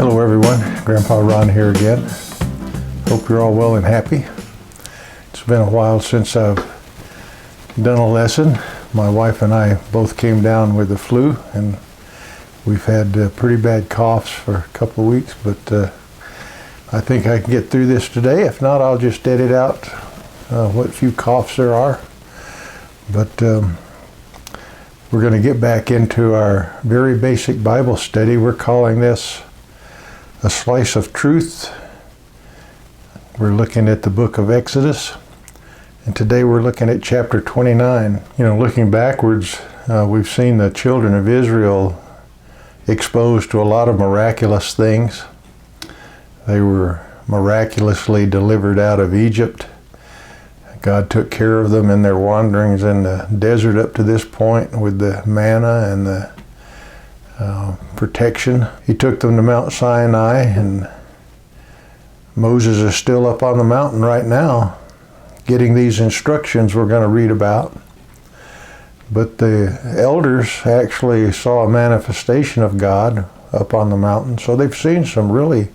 Hello everyone, Grandpa Ron here again. Hope you're all well and happy. It's been a while since I've done a lesson. My wife and I both came down with the flu, and we've had pretty bad coughs for a couple of weeks, but I think I can get through this today. If not, I'll just edit out what few coughs there are. But we're going to get back into our very basic Bible study. We're calling this A Slice of Truth. We're looking at the book of Exodus, and today we're looking at chapter 29. Looking backwards, we've seen the children of Israel exposed to a lot of miraculous things. They were miraculously delivered out of Egypt. God took care of them in their wanderings in the desert up to this point with the manna and the protection. He took them to Mount Sinai, and Moses is still up on the mountain right now getting these instructions we're going to read about. But the elders actually saw a manifestation of God up on the mountain, so they've seen some really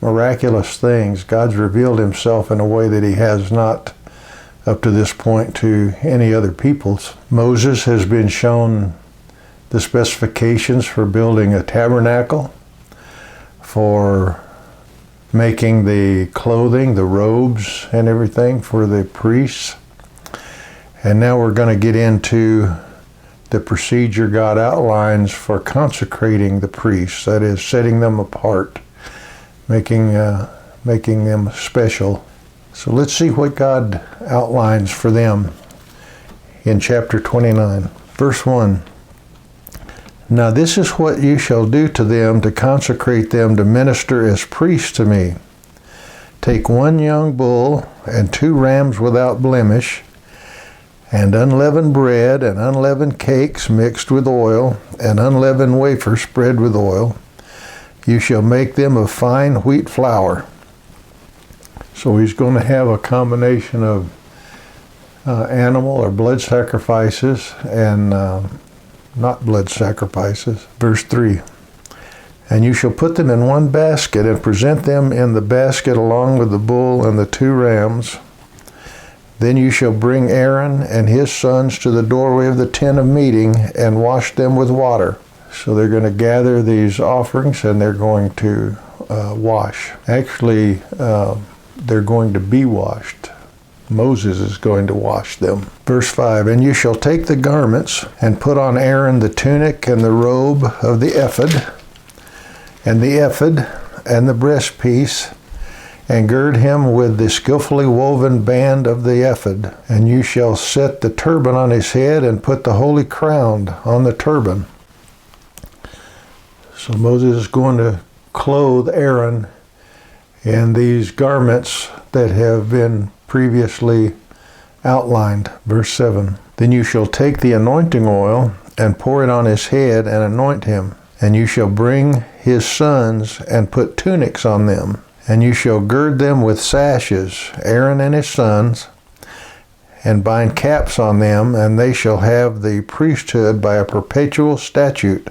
miraculous things. God's revealed himself in a way that he has not up to this point to any other peoples. Moses has been shown the specifications for building a tabernacle, for making the clothing, the robes and everything for the priests. And now we're going to get into the procedure God outlines for consecrating the priests, that is, setting them apart, making them special. So let's see what God outlines for them in chapter 29. Verse 1. Now this is what you shall do to them to consecrate them to minister as priests to me. Take 1 young bull and 2 rams without blemish, and unleavened bread and unleavened cakes mixed with oil, and unleavened wafers spread with oil. You shall make them of fine wheat flour. So he's going to have a combination of animal or blood sacrifices and not blood sacrifices. Verse 3. And you shall put them in 1 basket and present them in the basket along with the bull and the 2 rams. Then you shall bring Aaron and his sons to the doorway of the tent of meeting and wash them with water. So they're going to gather these offerings and they're going to wash. Actually, they're going to be washed. Moses is going to wash them. Verse 5, and you shall take the garments and put on Aaron the tunic and the robe of the ephod, and the ephod and the breastpiece, and gird him with the skillfully woven band of the ephod. And you shall set the turban on his head and put the holy crown on the turban. So Moses is going to clothe Aaron in these garments that have been previously outlined. Verse 7. Then you shall take the anointing oil and pour it on his head and anoint him. And you shall bring his sons and put tunics on them. And you shall gird them with sashes, Aaron and his sons, and bind caps on them, and they shall have the priesthood by a perpetual statute.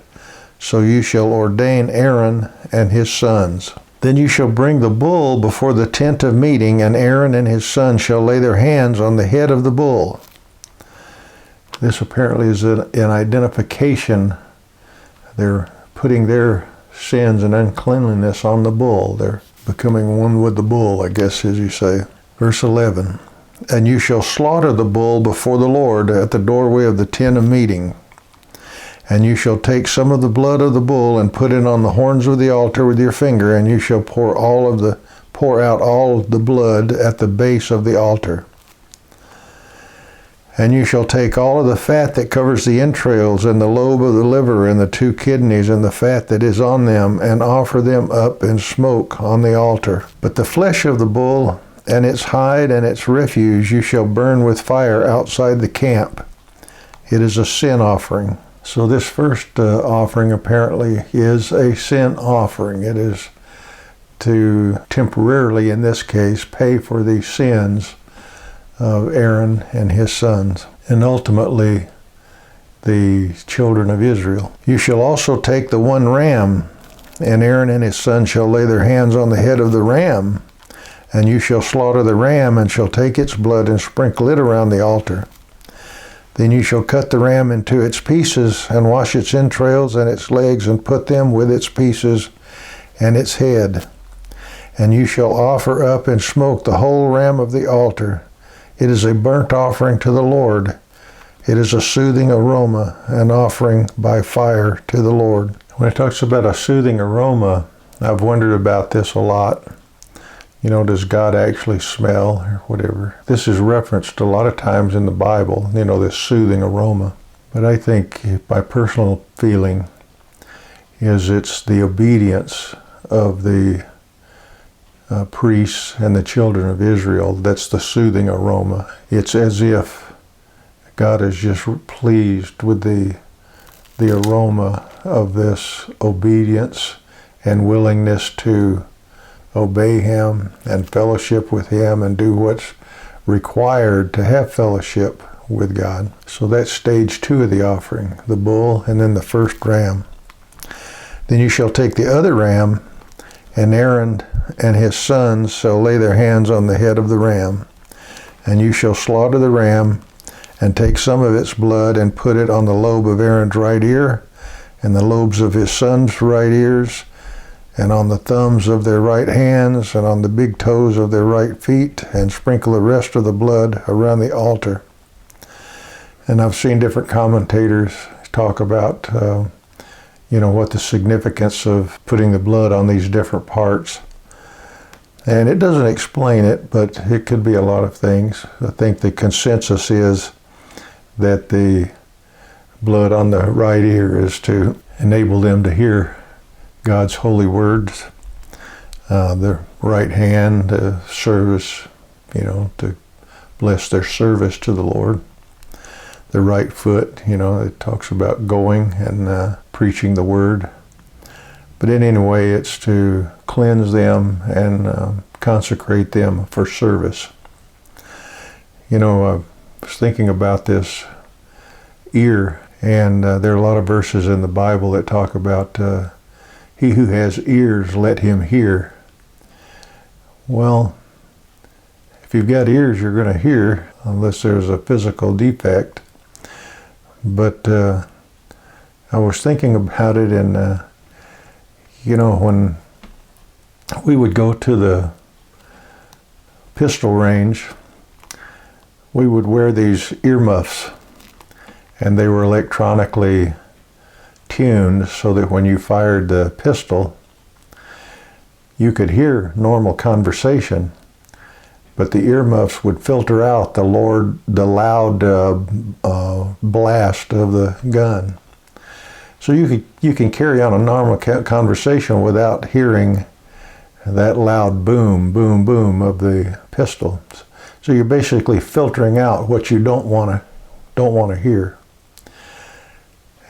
So you shall ordain Aaron and his sons. Then you shall bring the bull before the tent of meeting, and Aaron and his sons shall lay their hands on the head of the bull. This apparently is an identification. They're putting their sins and uncleanliness on the bull. They're becoming one with the bull, I guess, as you say. Verse 11. And you shall slaughter the bull before the Lord at the doorway of the tent of meeting. And you shall take some of the blood of the bull and put it on the horns of the altar with your finger, and you shall pour out all of the blood at the base of the altar. And you shall take all of the fat that covers the entrails and the lobe of the liver and the 2 kidneys and the fat that is on them, and offer them up in smoke on the altar. But the flesh of the bull and its hide and its refuse you shall burn with fire outside the camp. It is a sin offering. So this first offering apparently is a sin offering. It is to temporarily, in this case, pay for the sins of Aaron and his sons, and ultimately the children of Israel. You shall also take the 1 ram And Aaron and his sons shall lay their hands on the head of the ram, and you shall slaughter the ram, and shall take its blood and sprinkle it around the altar. Then you shall cut the ram into its pieces, and wash its entrails and its legs, and put them with its pieces and its head. And you shall offer up and smoke the whole ram of the altar. It is a burnt offering to the Lord. It is a soothing aroma, an offering by fire to the Lord. When it talks about a soothing aroma, I've wondered about this a lot. You know, does God actually smell or whatever? This is referenced a lot of times in the Bible, you know, this soothing aroma. But I think my personal feeling is it's the obedience of the priests and the children of Israel that's the soothing aroma. It's as if God is just pleased with the aroma of this obedience and willingness to obey Him and fellowship with Him and do what's required to have fellowship with God. So that's stage 2 of the offering, the bull and then the first ram. Then you shall take the other ram, and Aaron and his sons shall lay their hands on the head of the ram, and you shall slaughter the ram and take some of its blood and put it on the lobe of Aaron's right ear, and the lobes of his sons' right ears, and on the thumbs of their right hands, and on the big toes of their right feet, and sprinkle the rest of the blood around the altar. And I've seen different commentators talk about, what the significance of putting the blood on these different parts. And it doesn't explain it, but it could be a lot of things. I think the consensus is that the blood on the right ear is to enable them to hear God's holy words. The right hand, service, to bless their service to the Lord. The right foot, it talks about going and preaching the word. But in any way, it's to cleanse them and consecrate them for service. I was thinking about this ear, and there are a lot of verses in the Bible that talk about he who has ears, let him hear. Well, if you've got ears, you're going to hear, unless there's a physical defect. But I was thinking about it, and when we would go to the pistol range, we would wear these earmuffs, and they were electronically tuned so that when you fired the pistol, you could hear normal conversation, but the earmuffs would filter out the loud blast of the gun. So you can carry on a normal conversation without hearing that loud boom, boom, boom of the pistol. So you're basically filtering out what you don't want to hear.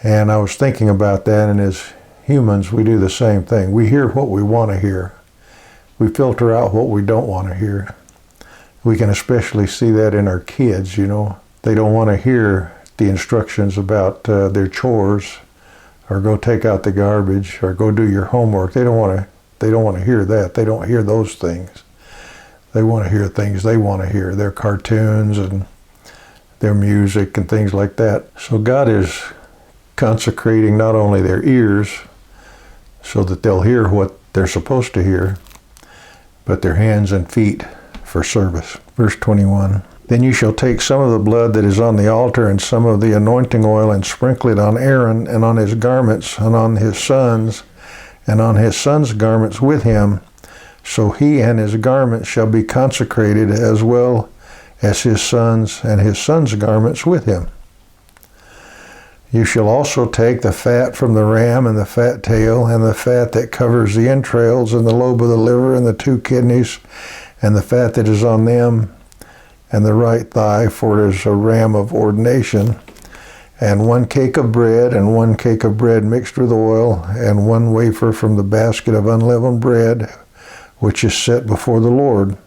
And I was thinking about that, and as humans, we do the same thing. We hear what we want to hear. We filter out what we don't want to hear. We can especially see that in our kids, They don't want to hear the instructions about their chores, or go take out the garbage, or go do your homework. They don't want to hear that. They don't hear those things. They want to hear things they want to hear, their cartoons and their music and things like that. So God is consecrating not only their ears so that they'll hear what they're supposed to hear, but their hands and feet for service. Verse 21, then you shall take some of the blood that is on the altar and some of the anointing oil and sprinkle it on Aaron and on his garments and on his sons and on his sons' garments with him. So he and his garments shall be consecrated, as well as his sons and his sons' garments with him. You shall also take the fat from the ram and the fat tail and the fat that covers the entrails and the lobe of the liver and the 2 kidneys and the fat that is on them and the right thigh, for it is a ram of ordination, and 1 cake of bread and 1 cake of bread mixed with oil, and 1 wafer from the basket of unleavened bread, which is set before the Lord.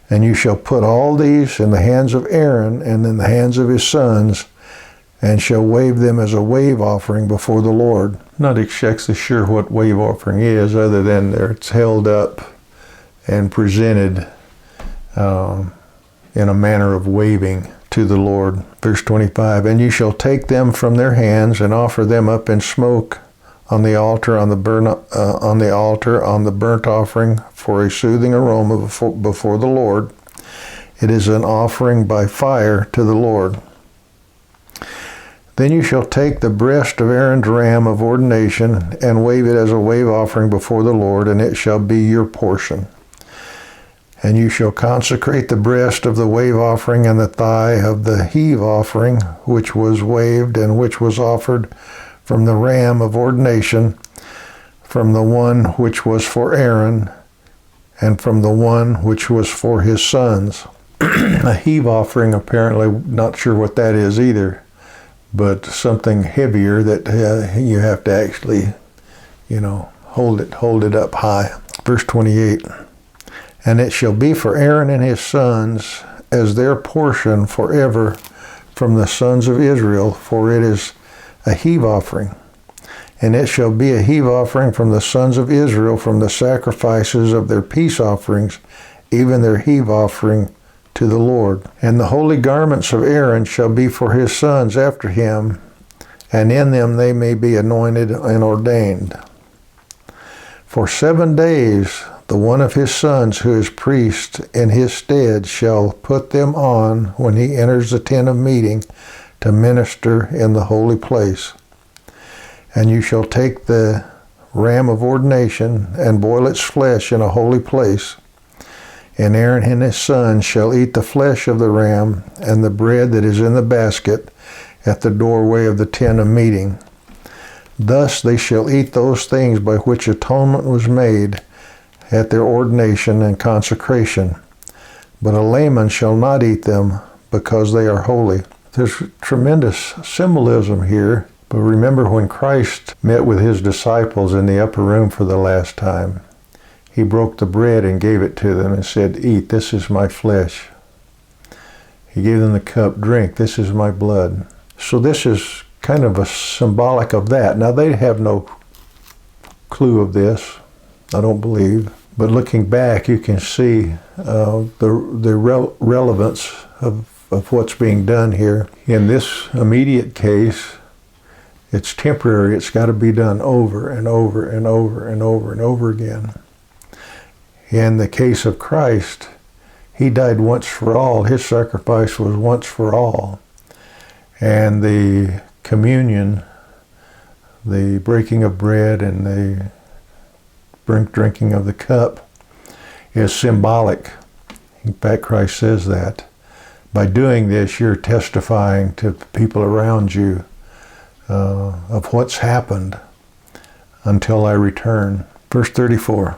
And you shall put all these in the hands of Aaron and in the hands of his sons, and shall wave them as a wave offering before the Lord. Not exactly sure what wave offering is, other than it's held up and presented in a manner of waving to the Lord. Verse 25, and you shall take them from their hands and offer them up in smoke on the altar, on the burnt offering for a soothing aroma before the Lord. It is an offering by fire to the Lord. Then you shall take the breast of Aaron's ram of ordination and wave it as a wave offering before the Lord, and it shall be your portion. And you shall consecrate the breast of the wave offering and the thigh of the heave offering, which was waved and which was offered from the ram of ordination, from the one which was for Aaron, and from the one which was for his sons. A heave offering, apparently, not sure what that is either, but something heavier that you have to actually, hold it up high. Verse 28, and it shall be for Aaron and his sons as their portion forever from the sons of Israel, for it is a heave offering. And it shall be a heave offering from the sons of Israel from the sacrifices of their peace offerings, even their heave offering to the Lord. And the holy garments of Aaron shall be for his sons after him, and in them they may be anointed and ordained. For 7 days the one of his sons who is priest in his stead shall put them on when he enters the tent of meeting to minister in the holy place. And you shall take the ram of ordination and boil its flesh in a holy place. And Aaron and his sons shall eat the flesh of the ram and the bread that is in the basket at the doorway of the tent of meeting. Thus they shall eat those things by which atonement was made at their ordination and consecration. But a layman shall not eat them, because they are holy. There's tremendous symbolism here, but remember when Christ met with his disciples in the upper room for the last time, he broke the bread and gave it to them and said, eat, this is my flesh. He gave them the cup, drink, this is my blood. So this is kind of a symbolic of that. Now they have no clue of this, I don't believe. But looking back, you can see the relevance of what's being done here. In this immediate case, it's temporary. It's got to be done over and over and over and over and over again. In the case of Christ, he died once for all. His sacrifice was once for all. And the communion, the breaking of bread and the drinking of the cup is symbolic. In fact, Christ says that. By doing this, you're testifying to people around you of what's happened until I return. Verse 34.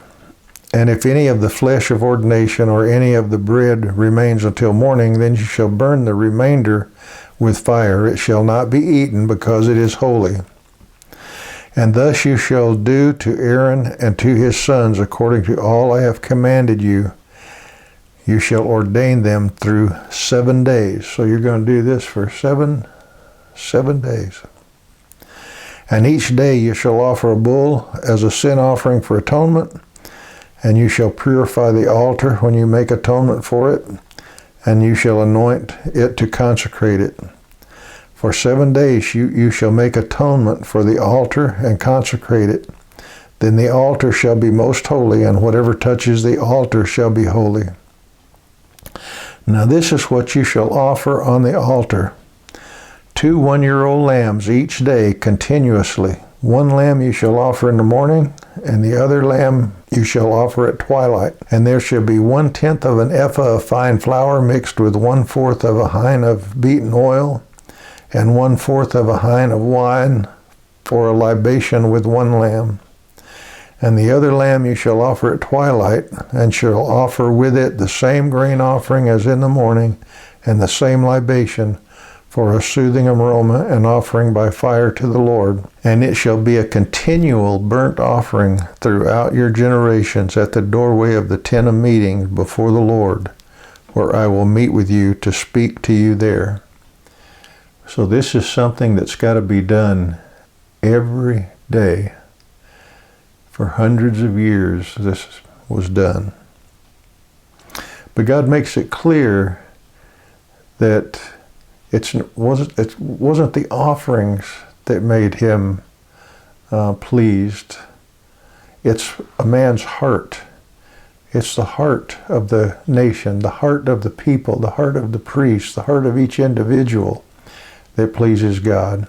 And if any of the flesh of ordination or any of the bread remains until morning, then you shall burn the remainder with fire. It shall not be eaten, because it is holy. And thus you shall do to Aaron and to his sons according to all I have commanded you. You shall ordain them through 7 days. So you're going to do this for seven days. And each day you shall offer a bull as a sin offering for atonement. And you shall purify the altar when you make atonement for it, and you shall anoint it to consecrate it. For 7 days you shall make atonement for the altar and consecrate it. Then the altar shall be most holy, and whatever touches the altar shall be holy. Now this is what you shall offer on the altar: 2 one-year-old lambs each day continuously. 1 lamb you shall offer in the morning, and the other lamb you shall offer at twilight. And there shall be 1/10 of an ephah of fine flour mixed with 1/4 of a hin of beaten oil, and 1/4 of a hin of wine for a libation with 1 lamb. And the other lamb you shall offer at twilight, and shall offer with it the same grain offering as in the morning, and the same libation, for a soothing aroma, and offering by fire to the Lord. And it shall be a continual burnt offering throughout your generations at the doorway of the tent of meeting before the Lord, where I will meet with you to speak to you there. So this is something that's got to be done every day. For hundreds of years this was done. But God makes it clear that it wasn't the offerings that made him pleased. It's a man's heart. It's the heart of the nation, the heart of the people, the heart of the priest, the heart of each individual that pleases God.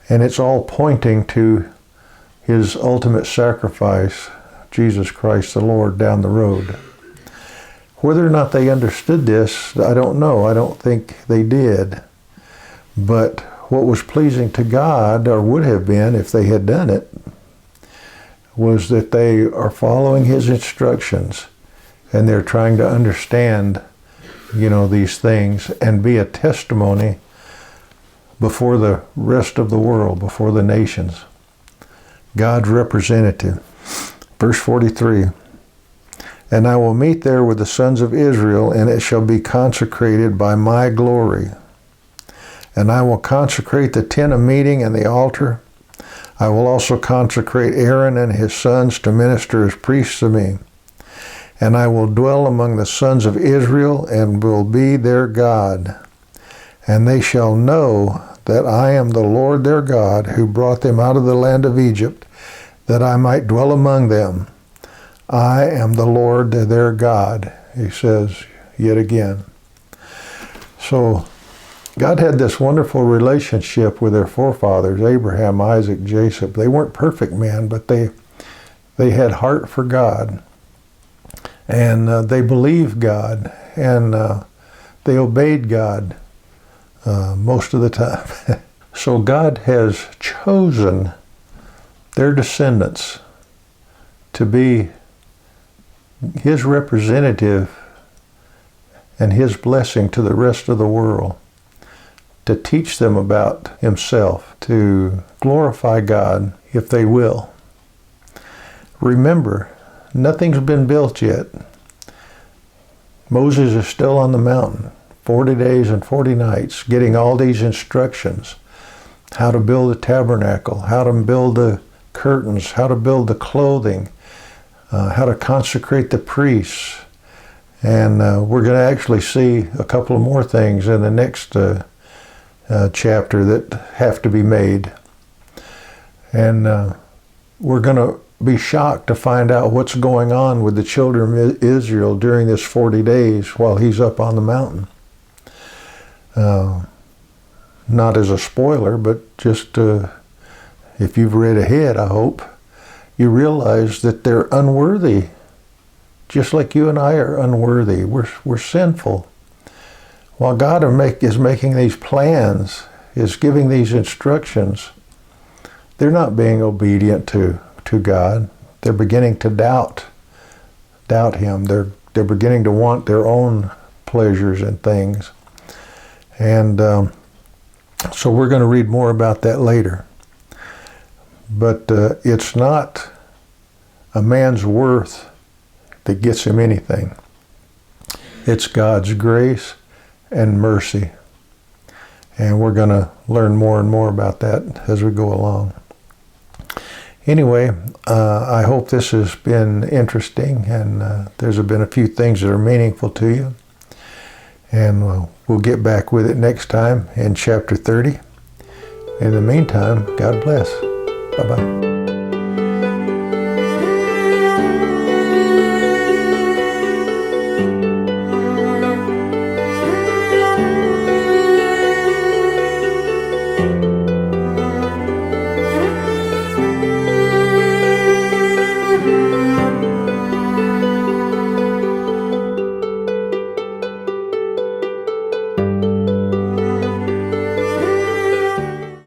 And it's all pointing to his ultimate sacrifice, Jesus Christ the Lord, down the road. Whether or not they understood this, I don't know. I don't think they did. But what was pleasing to God, or would have been if they had done it, was that they are following his instructions and they're trying to understand, these things and be a testimony before the rest of the world, before the nations. God's representative. Verse 43. And I will meet there with the sons of Israel, and it shall be consecrated by my glory. And I will consecrate the tent of meeting and the altar. I will also consecrate Aaron and his sons to minister as priests to me. And I will dwell among the sons of Israel and will be their God. And they shall know that I am the Lord their God, who brought them out of the land of Egypt, that I might dwell among them. I am the Lord their God, he says yet again. So God had this wonderful relationship with their forefathers, Abraham, Isaac, Jacob. They weren't perfect men, but they had heart for God. And they believed God, and they obeyed God most of the time. So God has chosen their descendants to be his representative and his blessing to the rest of the world, to teach them about himself, to glorify God if they will. Remember, nothing's been built yet. Moses is still on the mountain, 40 days and 40 nights, getting all these instructions, how to build a tabernacle, how to build the curtains, how to build the clothing, how to consecrate the priests. And we're going to actually see a couple of more things in the next chapter that have to be made. And we're going to be shocked to find out what's going on with the children of Israel during this 40 days while he's up on the mountain. Not as a spoiler, but just if you've read ahead, I hope, you realize that they're unworthy, just like you and I are unworthy. We're sinful. While God is making these plans, is giving these instructions, they're not being obedient to God. They're beginning to doubt him. They're beginning to want their own pleasures and things. And so we're going to read more about that later. But it's not a man's worth that gets him anything. It's God's grace and mercy. And we're going to learn more and more about that as we go along. Anyway, I hope this has been interesting, and there's been a few things that are meaningful to you. And we'll get back with it next time in chapter 30. In the meantime, God bless. Bye-bye.